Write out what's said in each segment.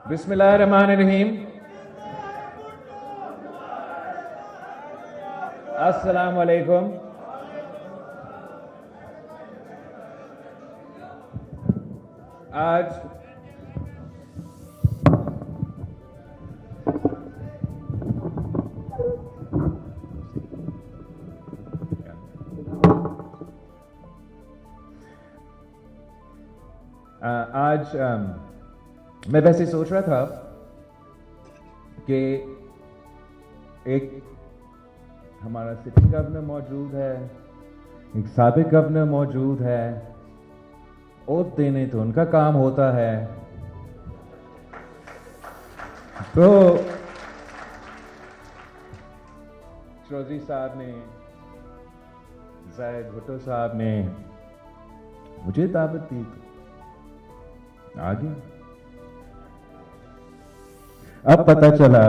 बिस्मिल्लाहिर्रहमानिर्रहीम। अस्सलाम वालेकुम। आज मैं वैसे सोच रहा था कि एक हमारा सिटिंग गवर्नर मौजूद है, एक साबिक गवर्नर मौजूद है, ओथ देने तो उनका काम होता है। तो श्रोजी साहब ने, जायद भुट्टो साहब ने मुझे दावत दी, आ गया। अब पता चला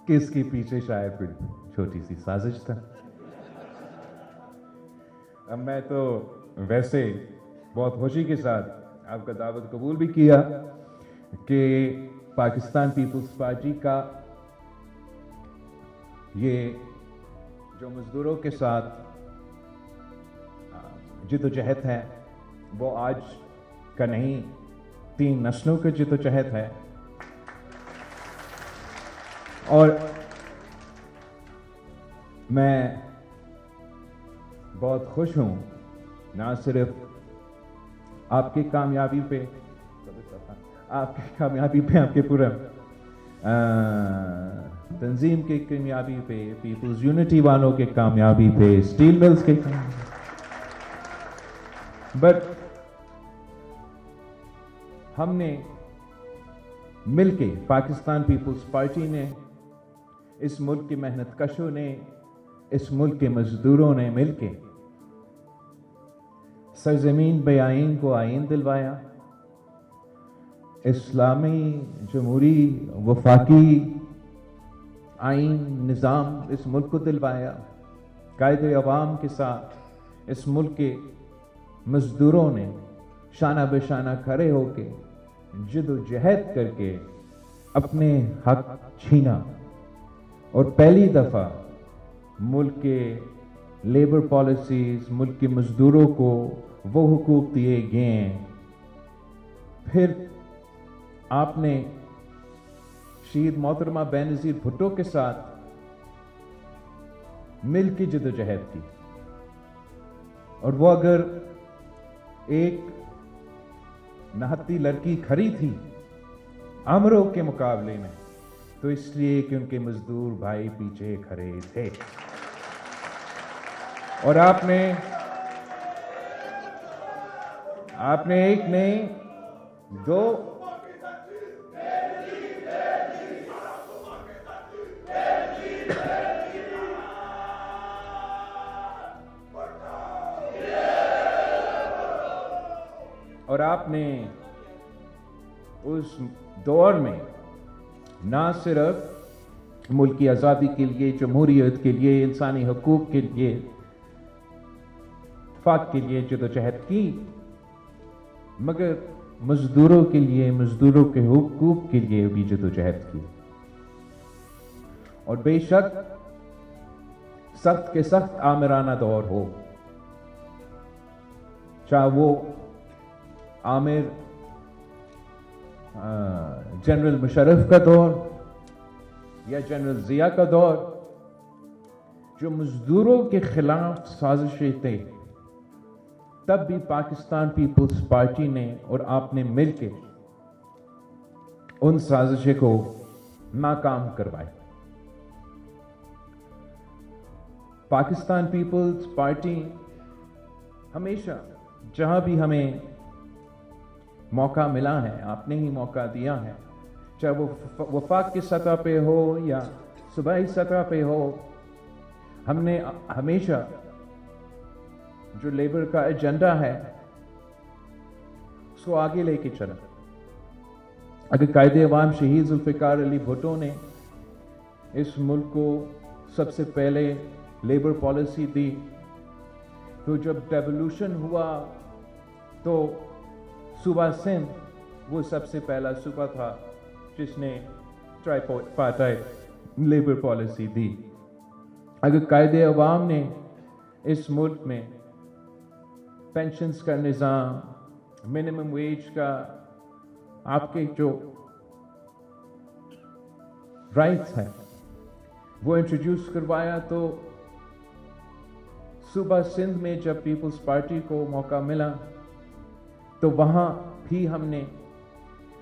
कि इसके पीछे शायद कोई छोटी सी साजिश था। अब मैं तो वैसे बहुत खुशी के साथ आपका दावत कबूल भी किया कि पाकिस्तान पीपल्स पार्टी का ये जो मजदूरों के साथ जिद्दोजहद है वो आज का नहीं, 3 नस्लों का जिद्दोजहद है। और मैं बहुत खुश हूं ना सिर्फ आपकी कामयाबी पे, आपके पूरा तंजीम की कामयाबी पे, पीपल्स यूनिटी वालों के कामयाबी पे, स्टील मिल्स के बट हमने मिलके, पाकिस्तान पीपल्स पार्टी ने, इस मुल्क के मेहनत कशों ने, इस मुल्क के मजदूरों ने मिलके सरजमीन बे आइन को आइन दिलवाया, इस्लामी जमहूरी वफाकी आइन निज़ाम इस मुल्क को दिलवाया। कायदे अवाम के साथ इस मुल्क के मजदूरों ने शाना बेशाना खड़े होके जिद्दोजहद करके अपने हक छीना और पहली दफा मुल्क के लेबर पॉलिसीज, मुल्क के मजदूरों को वो हुकूक दिए गए हैं। फिर आपने शहीद मोहतरमा बेनज़ीर भुट्टो के साथ मिल के जिद्दोजहद की, और वो अगर एक नहत्ती लड़की खड़ी थी अमरों के मुकाबले में, तो इसलिए कि उनके मजदूर भाई पीछे खड़े थे। और आपने एक नहीं, 2 और आपने उस दौर में ना सिर्फ मुल्क की आज़ादी के लिए, जमहूरियत के लिए, इंसानी हकूक के लिए, इत्तेफाक के लिए जिद्दोजहद की, मगर मजदूरों के लिए, मजदूरों के हुकूक के लिए भी जिद्दोजहद की। और बेशक सख्त के सख्त आमिराना दौर हो, चाहे वो आमिर जनरल मुशर्रफ का दौर या जनरल जिया का दौर, जो मजदूरों के खिलाफ साजिशें थे, तब भी पाकिस्तान पीपल्स पार्टी ने और आपने मिलके उन साजिशों को नाकाम करवाया। पाकिस्तान पीपल्स पार्टी हमेशा जहां भी हमें मौका मिला है, आपने ही मौका दिया है, चाहे वो वफाक की सतह पे हो या सूबाई सतह पे हो, हमने हमेशा जो लेबर का एजेंडा है उसको आगे लेके चला। अगर कायदे अवाम शहीद जुल्फ़िकार अली भुट्टो ने इस मुल्क को सबसे पहले लेबर पॉलिसी दी, तो जब डेवोल्यूशन हुआ तो सूबा सिंध वो सबसे पहला सूबा था जिसने ट्राइपार्टाइट लेबर पॉलिसी दी। अगर कायदे अवाम ने इस मुल्क में पेंशन्स का निज़ाम, मिनिमम वेज का आपके जो राइट्स हैं वो इंट्रोड्यूस करवाया, तो सुबह सिंध में जब पीपल्स पार्टी को मौका मिला तो वहाँ भी हमने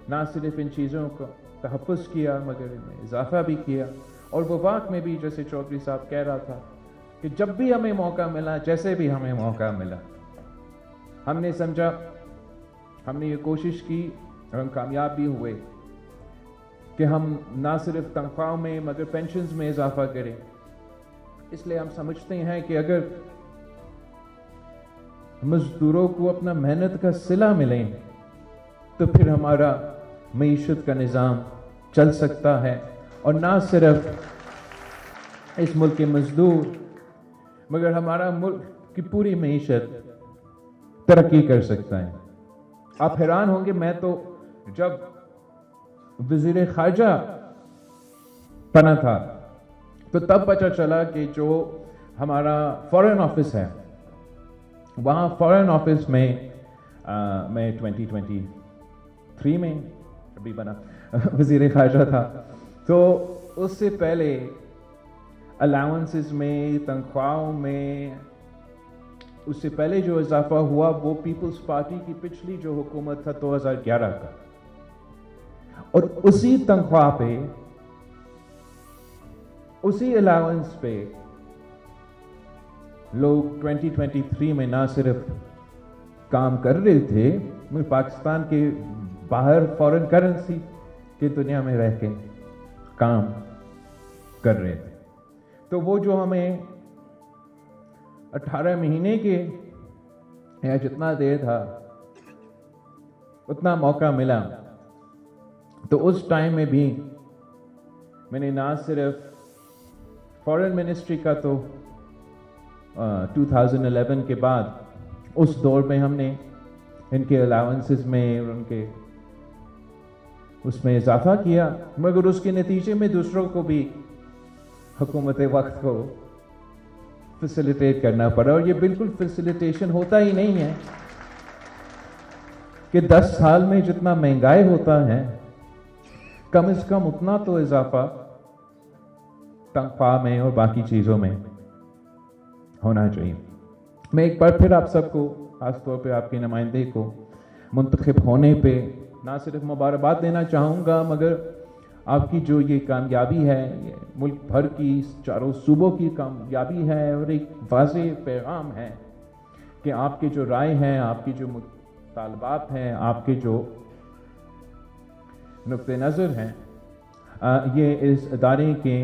ना सिर्फ इन चीज़ों को तहफ़्फ़ुज़ किया मगर इनमें इजाफा भी किया। और वफाक में भी जैसे चौधरी साहब कह रहा था कि जब भी हमें मौका मिला, जैसे भी हमें मौका मिला, हमने समझा, हमने ये कोशिश की और हम कामयाब भी हुए कि हम ना सिर्फ तनख्वाहों में मगर पेंशन्स में इजाफा करें। इसलिए हम समझते हैं कि अगर मजदूरों को अपना मेहनत का सिला मिले तो फिर हमारा मईशत का निज़ाम चल सकता है, और ना सिर्फ इस मुल्क के मजदूर मगर हमारा मुल्क की पूरी मईशत तरक्की कर सकता है। आप हैरान होंगे, मैं तो जब वज़ीर ख़ारजा बना था तो तब पता चला कि जो हमारा फॉरेन ऑफिस है, वहाँ फॉरेन ऑफिस में मैं 2023 में अभी बना वज़ीर ख़ारजा था, तो उससे पहले अलाउंसेस में, तनख्वाहों में, उससे पहले जो इजाफा हुआ वो पीपल्स पार्टी की पिछली जो हुकूमत था 2011 का, और उसी तनख्वाह पे, उसी अलाउंस पे लोग 2023 में ना सिर्फ काम कर रहे थे मगर पाकिस्तान के बाहर फॉरेन करेंसी की दुनिया में रह के काम कर रहे थे। तो वो जो हमें 18 महीने के या जितना देर था उतना मौका मिला, तो उस टाइम में भी मैंने ना सिर्फ फॉरेन मिनिस्ट्री का, तो 2011 के बाद उस दौर में हमने इनके अलाउंसेस में और उनके उसमें इजाफा किया, मगर उसके नतीजे में दूसरों को भी हुकूमत वक्त को फैसिलिटेट करना पड़ा। और ये बिल्कुल फैसिलिटेशन होता ही नहीं है कि 10 साल में जितना महंगाई होता है कम से कम उतना तो इजाफा तनख्वाह में और बाकी चीज़ों में होना चाहिए। मैं एक बार फिर आप सबको, खासतौर पे आपके नुमाइंदे को मुंतखब होने पे ना सिर्फ मुबारकबाद देना चाहूँगा, मगर आपकी जो ये कामयाबी है, ये मुल्क भर की चारों सूबों की कामयाबी है और एक वाज़ेह पैगाम है कि आपके जो राय हैं, आपकी जो मुतालबात हैं, आपके जो नुक्ते नज़र हैं, ये इस इदारे के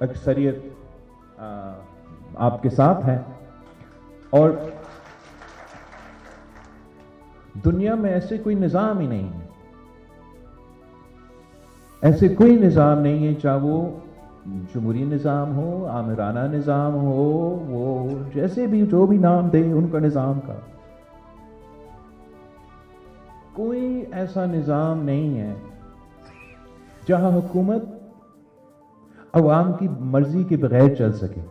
अक्सरियत आपके साथ है। और दुनिया में ऐसे कोई निज़ाम ही नहीं है, ऐसे कोई निज़ाम नहीं है, चाहे वो जमहूरी निज़ाम हो, आमिराना निज़ाम हो, वो जैसे भी जो भी नाम दे उनका निज़ाम का, कोई ऐसा निज़ाम नहीं है जहां हुकूमत अवाम की मर्जी के बगैर चल सके।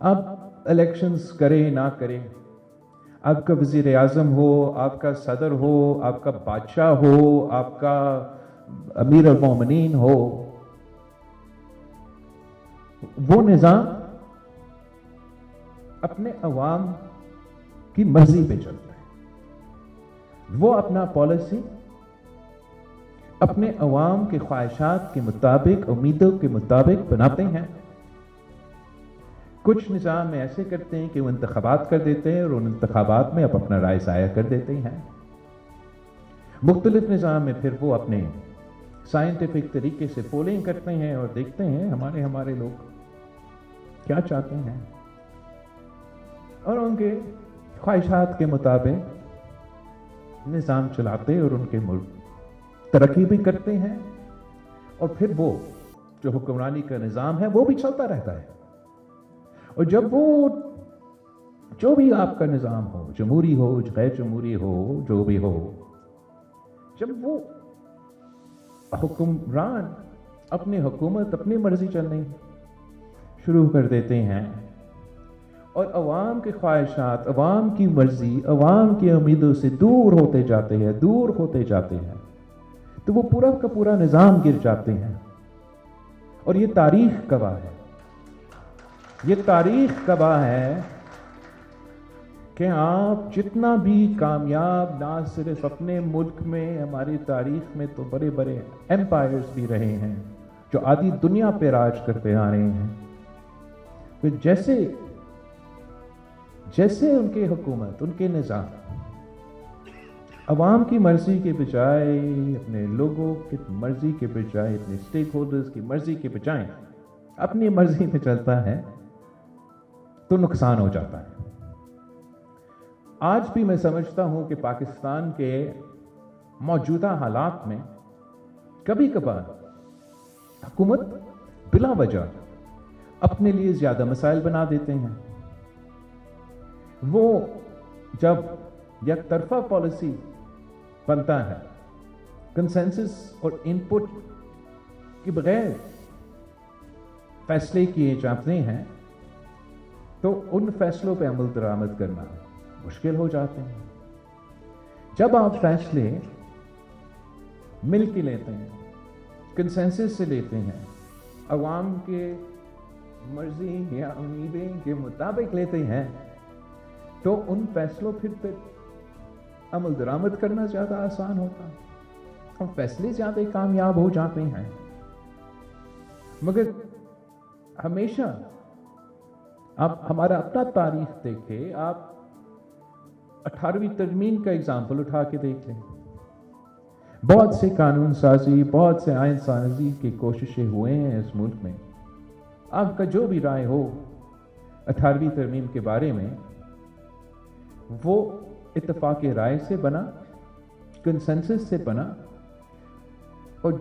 अब इलेक्शंस करे ना करे, आपका वज़ीर आज़म हो, आपका सदर हो, आपका बादशाह हो, आपका अमीर अल मोमिनीन हो, वो निज़ाम अपने अवाम की मर्जी पे चलता है। वो अपना पॉलिसी अपने अवाम के ख्वाहिशात के मुताबिक, उम्मीदों के मुताबिक बनाते हैं। कुछ निज़ाम में ऐसे करते हैं कि वो इंतखाबात कर देते हैं और उन इंतखाबात में अपना राय ज़ाया कर देते हैं। मुख्तलिफ निज़ाम में फिर वो अपने साइंटिफिक तरीके से पोलिंग करते हैं और देखते हैं हमारे लोग क्या चाहते हैं और उनके ख्वाहिशात के मुताबिक निज़ाम चलाते और उनके मुल्क तरक्की भी करते हैं। और फिर वो जो हुक्मरानी का निज़ाम है वो भी चलता रहता है। और जब वो जो भी आपका निज़ाम हो, जमहूरी हो, गैर जमहूरी हो, जो भी हो, जब वो हुक्मरान अपनी हुकूमत अपनी मर्जी चलनी शुरू कर देते हैं और अवाम की ख्वाहिशात, अवाम की मर्जी, अवाम की उम्मीदों से दूर होते जाते हैं, तो वो पूरा का पूरा निज़ाम गिर जाते हैं। और ये तारीख गवाह है, ये तारीख गवाह है कि आप जितना भी कामयाब, ना सिर्फ अपने मुल्क में, हमारी तारीख में तो बड़े बड़े एम्पायर्स भी रहे हैं जो आधी दुनिया पे राज करते आ रहे हैं, तो जैसे उनकी हुकूमत, उनके निज़ाम अवाम की मर्जी के बजाय, अपने लोगों की मर्जी के बजाय, अपने स्टेक होल्डर्स की मर्जी के बजाय अपनी मर्जी में चलता है, तो नुकसान हो जाता है। आज भी मैं समझता हूं कि पाकिस्तान के मौजूदा हालात में कभी कभार हुकूमत बिला वजह अपने लिए ज्यादा मसाइल बना देते हैं। वो जब एक तरफा पॉलिसी बनता है, कंसेंसस और इनपुट के बगैर फैसले किए जाते हैं, तो उन फैसलों पे अमल दरामद करना मुश्किल हो जाते हैं। जब आप फैसले मिल के लेते हैं, कंसेंसस से लेते हैं, अवाम के मर्जी या उम्मीदें के मुताबिक लेते हैं, तो उन फैसलों फिर अमल दरामद करना ज़्यादा आसान होता है और फैसले ज़्यादा कामयाब हो जाते हैं। मगर हमेशा आप हमारा अपना तारीख देखें, आप 18वीं तरमीम का एग्जाम्पल उठा के देख लें। बहुत से कानून साजी, बहुत से आइन साजी की कोशिशें हुए हैं इस मुल्क में। आपका जो भी राय हो 18वीं तरमीम के बारे में, वो इत्तेफाक राय से बना, कंसेंसस से बना, और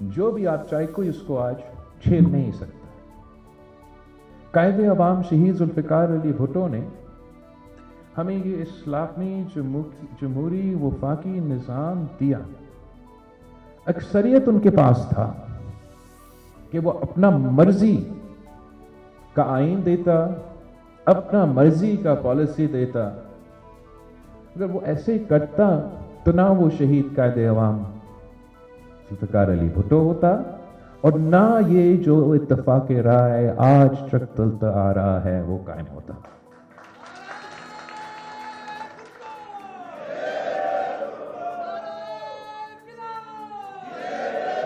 जो भी आप चाहे कोई उसको आज छेड़ नहीं सकता। कायदे अवाम शहीद जुल्फ़िकार अली भुट्टो ने हमें ये इस्लामी जमहूरी वफाकी निज़ाम दिया। अक्सरियत उनके पास था कि वो अपना मर्जी का आइन देता, अपना मर्जी का पॉलिसी देता। अगर वो ऐसे करता तो ना वो शहीद कायदे अवाम जुल्फ़िकार अली भुट्टो होता, और ना ये जो इत्तेफाक राय आज तक चलता आ रहा है वो कायम होता।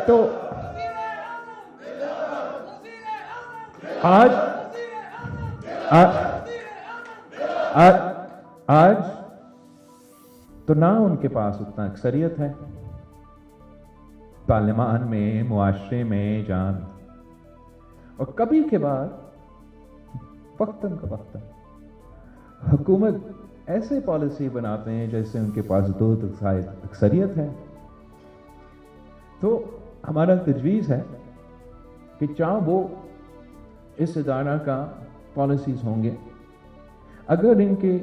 तो आज तो ना उनके पास उतना अक्सरियत है पार्लियामान में, मुआशरे में, जान, और कभी के बाद वक्तन का वक्तन हुकूमत ऐसे पॉलिसी बनाते हैं जैसे उनके पास दो अक्सरियत है। तो हमारा तजवीज़ है कि चाहे वो इस इदारा का पॉलिसीज़ होंगे, अगर इनके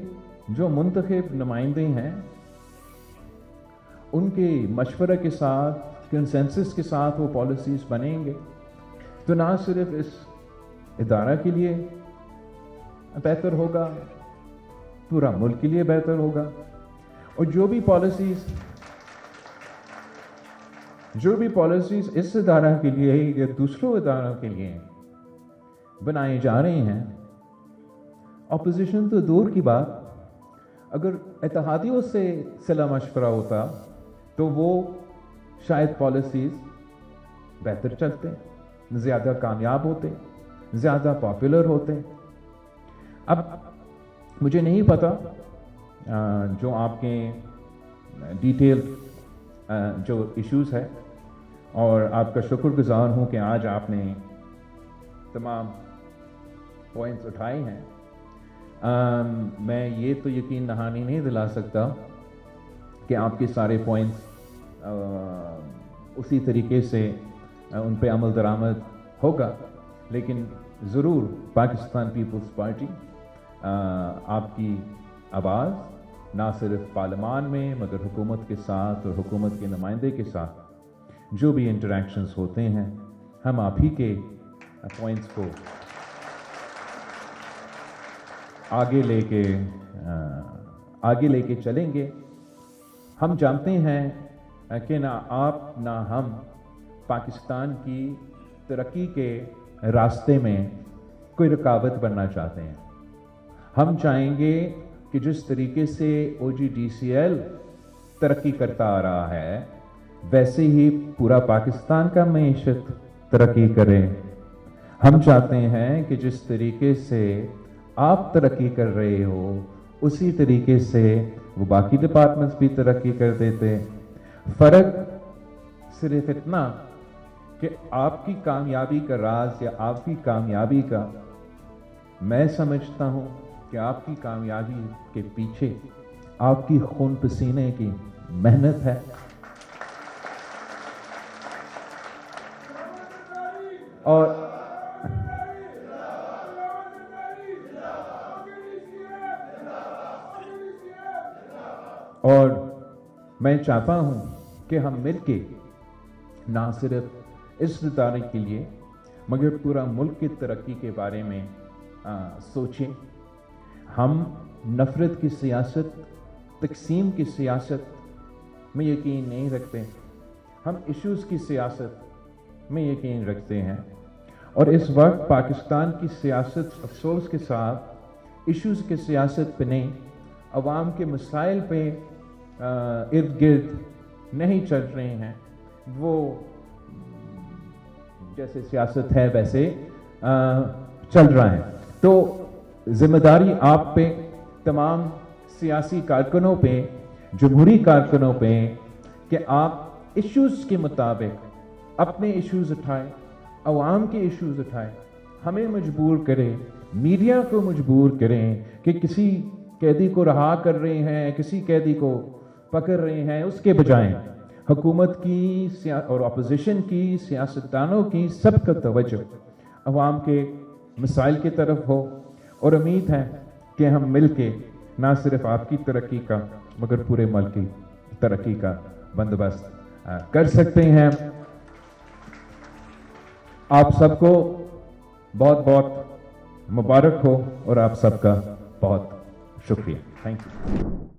जो मुंतखब नुमाइंदे हैं उनके मशवरे के साथ, कंसेंसस के साथ वो पॉलिसीज़ बनेंगे, तो ना सिर्फ इस इदारा के लिए बेहतर होगा, पूरा मुल्क के लिए बेहतर होगा। और जो भी पॉलिसीज़ इस इदारा के लिए या दूसरों इदारों के लिए बनाए जा रहे हैं, अपोजिशन तो दूर की बात, अगर इत्तेहादियों से सलाह मशवरा होता तो वो शायद पॉलिसीज़ बेहतर चलते, ज़्यादा कामयाब होते, ज़्यादा पॉपुलर होते। अब मुझे नहीं पता जो आपके डिटेल जो इश्यूज़ है, और आपका शुक्रगुजार हूँ कि आज आपने तमाम पॉइंट्स उठाए हैं। मैं ये तो यकीन दहानी नहीं दिला सकता कि आपके सारे पॉइंट्स उसी तरीके से उन पे अमल दरामद होगा, लेकिन ज़रूर पाकिस्तान पीपल्स पार्टी आपकी आवाज़ ना सिर्फ पार्लियामान में मगर हुकूमत के साथ और हुकूमत के नुमाइंदे के साथ जो भी इंटरेक्शंस होते हैं, हम आप ही के पॉइंट्स को आगे लेके चलेंगे। हम जानते हैं कि ना आप ना हम पाकिस्तान की तरक्की के रास्ते में कोई रुकावट बनना चाहते हैं। हम चाहेंगे कि जिस तरीके से OGDCL तरक्की करता आ रहा है, वैसे ही पूरा पाकिस्तान का मईशत तरक्की करे। हम चाहते हैं कि जिस तरीके से आप तरक्की कर रहे हो, उसी तरीके से वो बाकी डिपार्टमेंट्स भी तरक्की कर देते। फर्क सिर्फ इतना कि आपकी कामयाबी का राज या आपकी कामयाबी का, मैं समझता हूं कि आपकी कामयाबी के पीछे आपकी खून पसीने की मेहनत है। और मैं चाहता हूं कि हम मिलके ना सिर्फ इस इदारे के लिए मगर पूरा मुल्क की तरक्की के बारे में सोचें। हम नफरत की सियासत, तकसीम की सियासत में यकीन नहीं रखते। हम इश्यूज़ की सियासत में यकीन रखते हैं। और इस वक्त पाकिस्तान की सियासत अफसोस के साथ इश्यूज़ की सियासत पे नहीं, अवाम के मसाइल पे इर्द गिर्द नहीं चल रहे हैं। वो जैसे सियासत है वैसे चल रहा है। तो जिम्मेदारी आप पे, तमाम सियासी कारकुनों पे, जमहूरी कारकुनों पे कि आप इश्यूज़ के मुताबिक अपने इश्यूज़ उठाएं, अवाम के इश्यूज़ उठाएं। हमें मजबूर करें, मीडिया को मजबूर करें कि किसी कैदी को रहा कर रहे हैं, किसी कैदी को पकड़ रहे हैं, उसके बजाय हुकूमत की और अपोजिशन की, सियासतदानों की सबका तवज्जो अवाम के मसाइल की तरफ हो। और उम्मीद है कि हम मिलके ना सिर्फ आपकी तरक्की का मगर पूरे मुल्क की तरक्की का बंदोबस्त कर सकते हैं। आप सबको बहुत बहुत मुबारक हो और आप सबका बहुत शुक्रिया। Thank you.